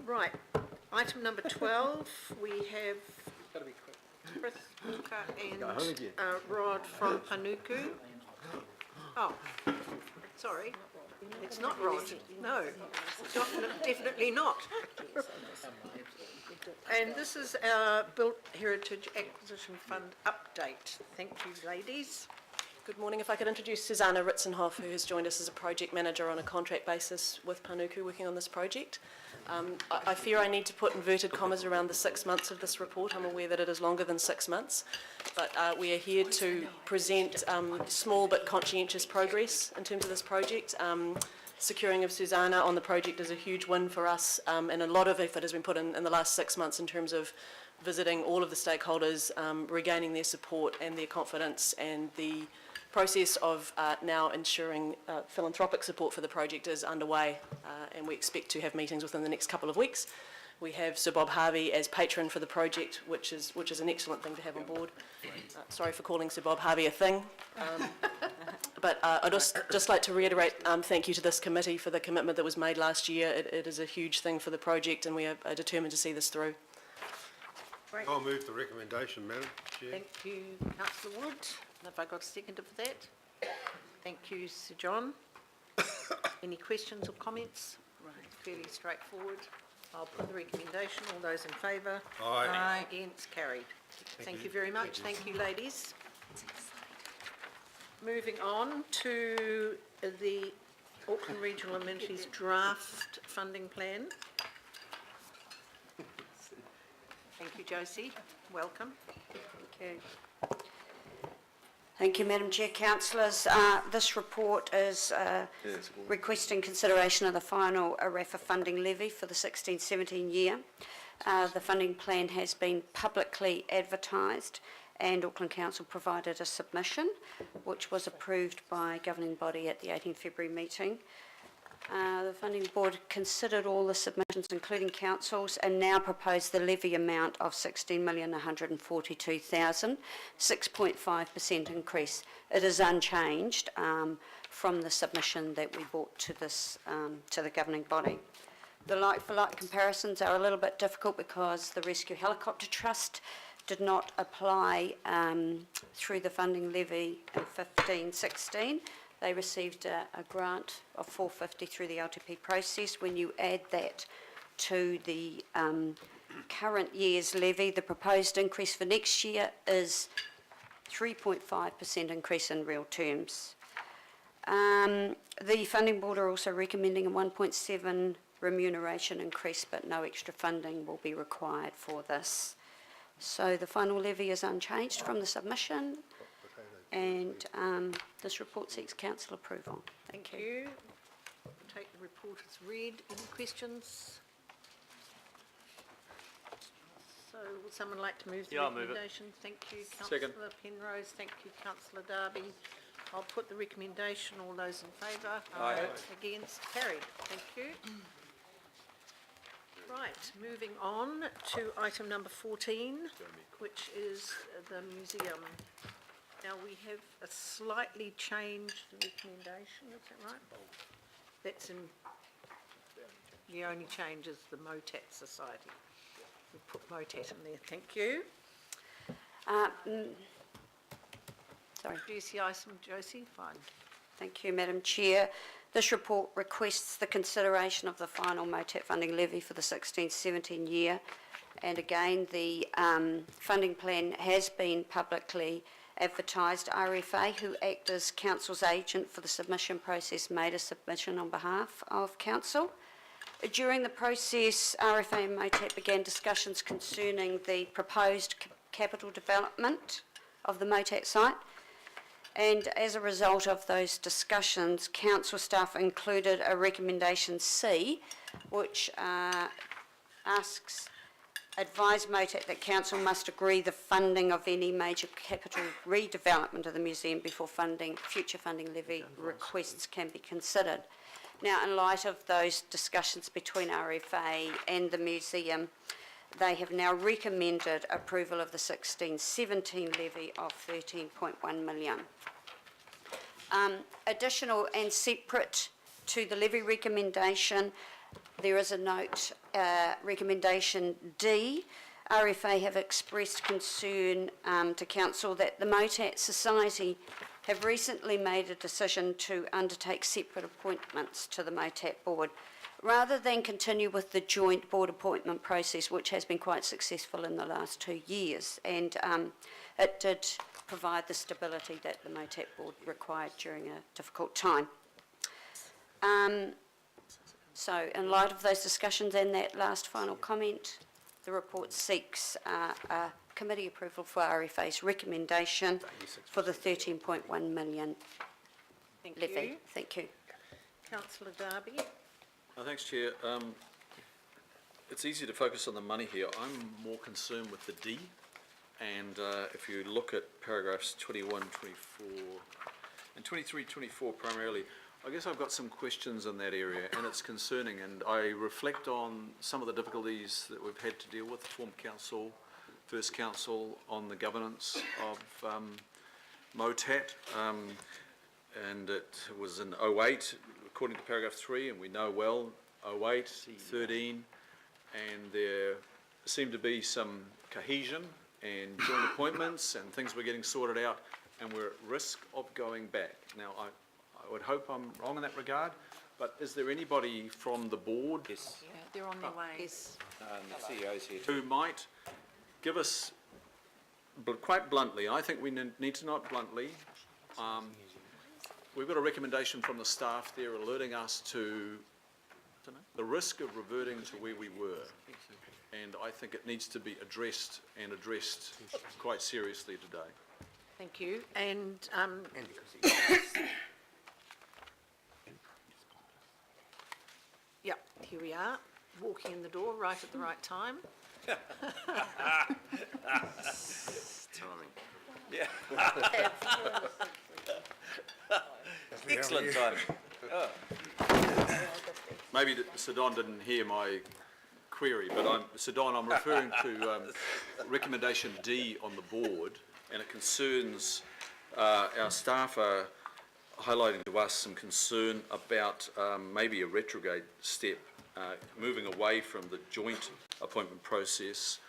Right, item number 12, we have Chris Walker and Rod from Panuku. Oh, sorry, it's not Rod, no, definitely not. And this is our Built Heritage Acquisition Fund update. Thank you, ladies. Good morning. If I could introduce Susanna Ritzenhoff, who has joined us as a project manager on a contract basis with Panuku working on this project. I fear I need to put inverted commas around the 6 months of this report. I'm aware that it is longer than 6 months, but we are here to present small but conscientious progress in terms of this project. Securing of Susanna on the project is a huge win for us, and a lot of effort has been put in the last 6 months in terms of visiting all of the stakeholders, regaining their support and their confidence, and the process of now ensuring philanthropic support for the project is underway, and we expect to have meetings within the next couple of weeks. We have Sir Bob Harvey as patron for the project, which is an excellent thing to have on board. Sorry for calling Sir Bob Harvey a thing, but I'd just like to reiterate thank you to this committee for the commitment that was made last year. It is a huge thing for the project, and we are determined to see this through. Great. I'll move the recommendation, Madam Chair. Thank you, Councillor Wood. Have I got a seconder for that? Thank you, Sir John. Any questions or comments? Right, fairly straightforward. I'll put the recommendation. All those in favour? Aye. Aye. Against? Carried. Thank you very much. Thank you, ladies. Moving on to the Auckland Regional Amenities Draft Funding Plan. Thank you, Josie. Welcome. Thank you. Thank you, Madam Chair. Councillors, this report is requesting consideration of the final ARAFA funding levy for the 16-17 year. The funding plan has been publicly advertised, and Auckland Council provided a submission which was approved by governing body at the 18 February meeting. The funding board considered all the submissions, including councils, and now propose the levy amount of $16,142,000, 6.5% increase. It is unchanged from the submission that we brought to this to the governing body. The like-for-like comparisons are a little bit difficult because the Rescue Helicopter Trust did not apply through the funding levy in 15-16. They received a grant of $450 through the LTP process. When you add that to the current year's levy, the proposed increase for next year is 3.5% increase in real terms. The funding board are also recommending a 1.7 remuneration increase, but no extra funding will be required for this. So the final levy is unchanged from the submission, and this report seeks council approval. Thank you. Take the report as read. Any questions? So would someone like to move the recommendation? Thank you, Councillor Penrose. Thank you, Councillor Darby. I'll put the recommendation. All those in favour? Aye. Against? Carried. Thank you. Right, moving on to item number 14, which is the museum. Now we have a slightly changed recommendation, is that right? That's in, the only change is the Motat Society. We'll put Motat in there, thank you. Sorry. Introduce the item, Josie, fine. Thank you, Madam Chair. This report requests the consideration of the final Motat funding levy for the 16-17 year. And again, the funding plan has been publicly advertised. RFA, who act as Council's agent for the submission process, made a submission on behalf of Council. During the process, RFA and Motat began discussions concerning the proposed capital development of the Motat site. And as a result of those discussions, Council staff included a recommendation C, which advise Motat that Council must agree the funding of any major capital redevelopment of the museum before future funding levy requests can be considered. Now, in light of those discussions between RFA and the museum, they have now recommended approval of the 16-17 levy of $13.1 million. Additional and separate to the levy recommendation, There is a note, recommendation D. RFA have expressed concern to Council that the Motat Society have recently made a decision to undertake separate appointments to the Motat Board, rather than continue with the joint board appointment process, which has been quite successful in the last 2 years. And it did provide the stability that the Motat Board required during a difficult time. So in light of those discussions and that last final comment, the report seeks a committee approval for RFA's recommendation for the 13.1 million levy. Thank you. Councillor Darby. Thanks, Chair. It's easy to focus on the money here. I'm more concerned with the D. And if you look at paragraphs 21, 24, and 23, 24 primarily, I guess I've got some questions in that area, and it's concerning. And I reflect on some of the difficulties that we've had to deal with, form council, first council, on the governance of Motat. And it was in 08, according to paragraph 3, and we know well, 08, 13, and there seemed to be some cohesion and joint appointments, and things were getting sorted out, and we're at risk of going back. Now, I would hope I'm wrong in that regard, but is there anybody from the board Yeah, they're on their way. Yes. The CEO's here too. who might give us, quite bluntly, I think we need to not bluntly, we've got a recommendation from the staff there alerting us to the risk of reverting to where we were. And I think it needs to be addressed, and addressed quite seriously today. Thank you. And yeah, here we are, walking in the door right at the right time. Yeah. Excellent timing. Maybe Sir Don didn't hear my query, but Sir Don, I'm referring to recommendation D on the board, and it concerns, our staff are highlighting to us some concern about maybe a retrograde step, moving away from the joint appointment process.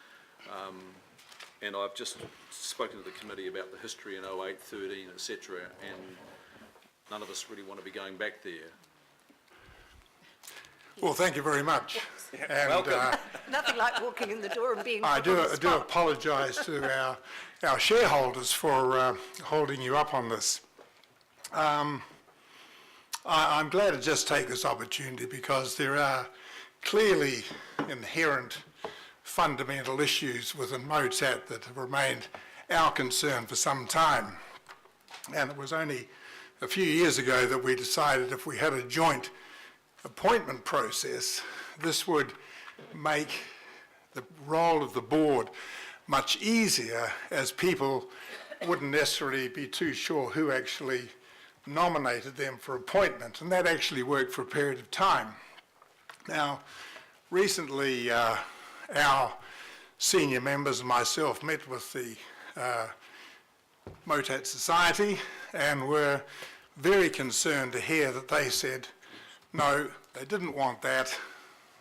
And I've just spoken to the committee about the history in 08, 13, etc., and none of us really want to be going back there. Well, thank you very much. And Nothing like walking in the door and being I put on the do spot. apologise to our shareholders for holding you up on this. I'm glad to just take this opportunity because there are clearly inherent fundamental issues within Motat that have remained our concern for some time. And it was only a few years ago that we decided if we had a joint appointment process, this would make the role of the board much easier, as people wouldn't necessarily be too sure who actually nominated them for appointment, and that actually worked for a period of time. Now, recently our senior members and myself met with the Motat Society, and were very concerned to hear that they said no, they didn't want that.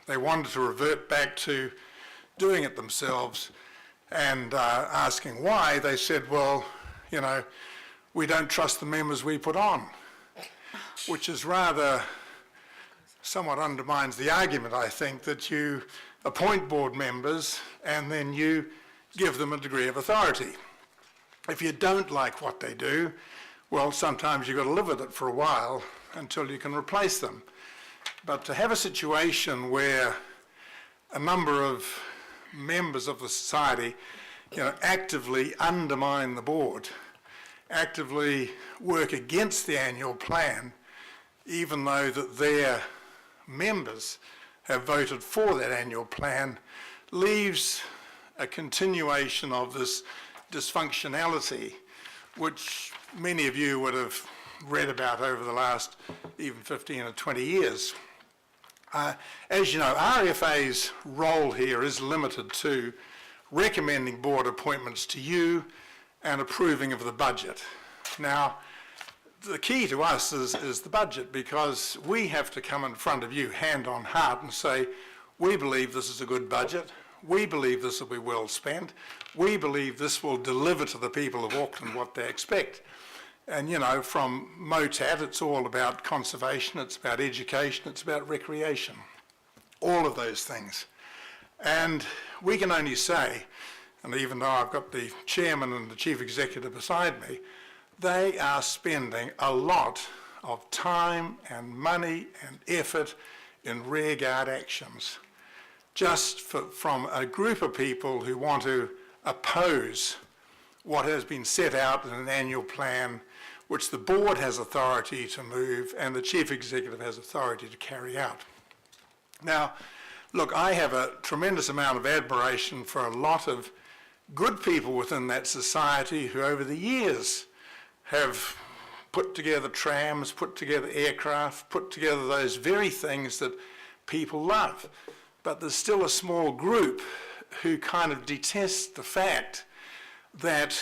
They wanted to revert back to doing it themselves, and asking why, they said, well, you know, we don't trust the members we put on, which is rather somewhat undermines the argument, I think, that you appoint board members and then you give them a degree of authority. If you don't like what they do, well, sometimes you've got to live with it for a while until you can replace them. But to have a situation where a number of members of the society, you know, actively undermine the board, actively work against the annual plan, even though that their members have voted for that annual plan, leaves a continuation of this dysfunctionality, which many of you would have read about over the last even 15 or 20 years. As you know, RFA's role here is limited to recommending board appointments to you and approving of the budget. Now, the key to us is the budget, because we have to come in front of you hand on heart and say, we believe this is a good budget, we believe this will be well spent, we believe this will deliver to the people of Auckland what they expect. And, you know, from MOTAT, it's all about conservation, it's about education, it's about recreation, all of those things. And we can only say, and even though I've got the chairman and the chief executive beside me, they are spending a lot of time and money and effort in rearguard actions, just from a group of people who want to oppose what has been set out in an annual plan, which the board has authority to move and the chief executive has authority to carry out. Now, look, I have a tremendous amount of admiration for a lot of good people within that society who over the years have put together trams, put together aircraft, put together those very things that people love. But there's still a small group who kind of detest the fact that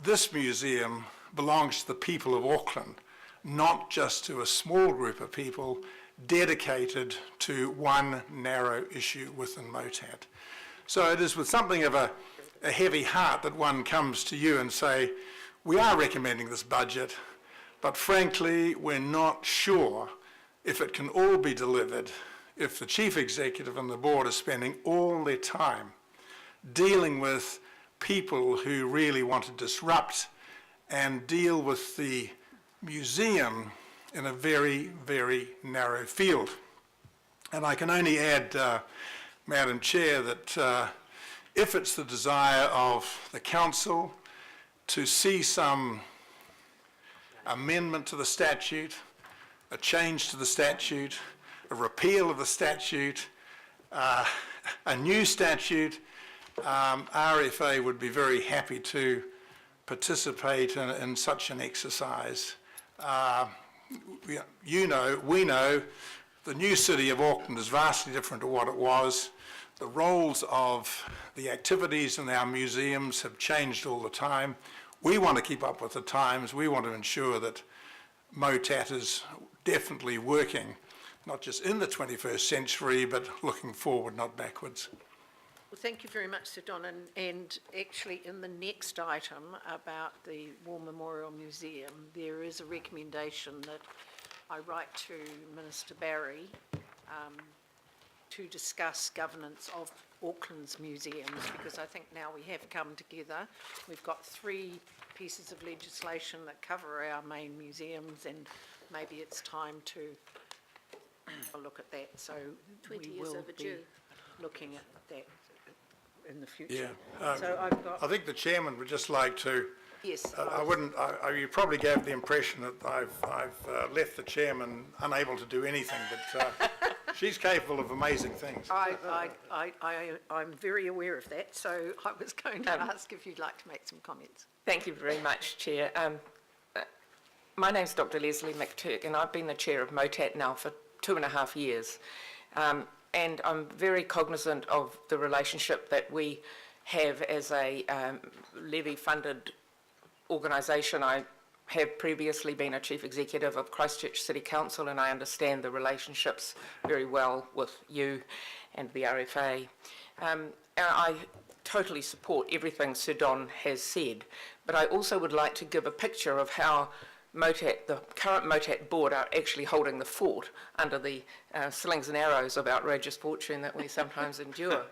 this museum belongs to the people of Auckland, not just to a small group of people dedicated to one narrow issue within MOTAT. So it is with something of a heavy heart that one comes to you and say, we are recommending this budget, but frankly, we're not sure if it can all be delivered if the chief executive and the board are spending all their time dealing with people who really want to disrupt and deal with the museum in a very, very narrow field. And I can only add, Madam Chair, that if it's the desire of the council to see some amendment to the statute, a change to the statute, a repeal of the statute, a new statute, RFA would be very happy to participate in such an exercise. You know, we know, the new city of Auckland is vastly different to what it was. The roles of the activities in our museums have changed all the time. We want to keep up with the times. We want to ensure that MOTAT is definitely working, not just in the 21st century, but looking forward, not backwards. Well, thank you very much, Sir Don. And actually, in the next item about the War Memorial Museum, there is a recommendation that I write to Minister Barry to discuss governance of Auckland's museums, because I think now we have come together. We've got 3 pieces of legislation that cover our main museums, and maybe it's time to look at that. So 20 we years will overdue. be looking at that in the future. Yeah. So I've got, I think the chairman would just like to. yes. You probably gave the impression that I've left the chairman unable to do anything, but she's capable of amazing things. I'm very aware of that, so I was going to ask if you'd like to make some comments. Thank you very much, Chair. My name's Dr. Leslie McTurk, and I've been the chair of MOTAT now for 2.5 years. And I'm very cognizant of the relationship that we have as a levy-funded organisation. I have previously been a chief executive of Christchurch City Council, and I understand the relationships very well with you and the RFA. I totally support everything Sir Don has said, but I also would like to give a picture of how MOTAT, the current MOTAT board, are actually holding the fort under the slings and arrows of outrageous fortune that we sometimes endure.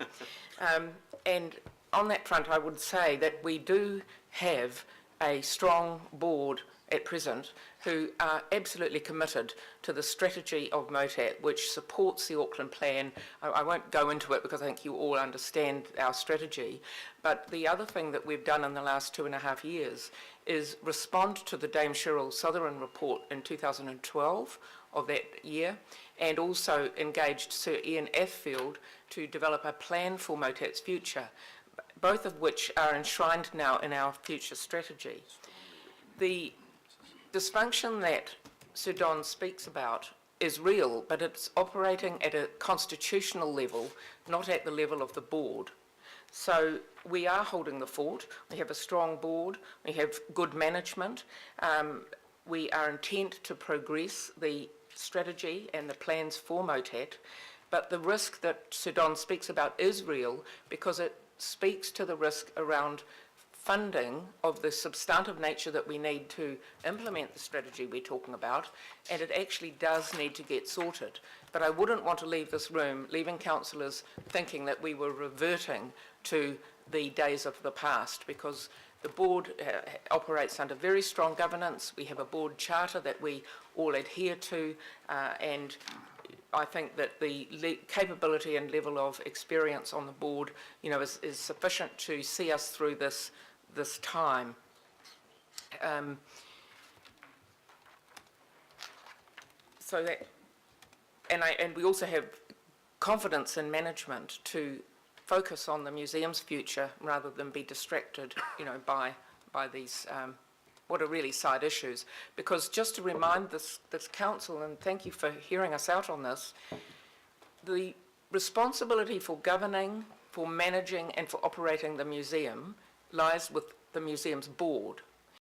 And on that front, I would say that we do have a strong board at present who are absolutely committed to the strategy of MOTAT, which supports the Auckland plan. I won't go into it because I think you all understand our strategy, but the other thing that we've done in the last 2.5 years is respond to the Dame Cheryl Sutherland report in 2012 of that year, and also engaged Sir Ian Athfield to develop a plan for MOTAT's future, both of which are enshrined now in our future strategy. The dysfunction that Sir Don speaks about is real, but it's operating at a constitutional level, not at the level of the board. So we are holding the fort. We have a strong board. We have good management. we are intent to progress the strategy and the plans for MOTAT, but the risk that Sir Don speaks about is real because it speaks to the risk around funding of the substantive nature that we need to implement the strategy we're talking about, and it actually does need to get sorted. But I wouldn't want to leave this room, leaving councillors thinking that we were reverting to the days of the past, because the board operates under very strong governance. We have a board charter that we all adhere to, and I think that the capability and level of experience on the board, is sufficient to see us through this time. So that, and we also have confidence in management to focus on the museum's future rather than be distracted, by these what are really side issues. Because just to remind this council, and thank you for hearing us out on this, the responsibility for governing, for managing and for operating the museum lies with the museum's board.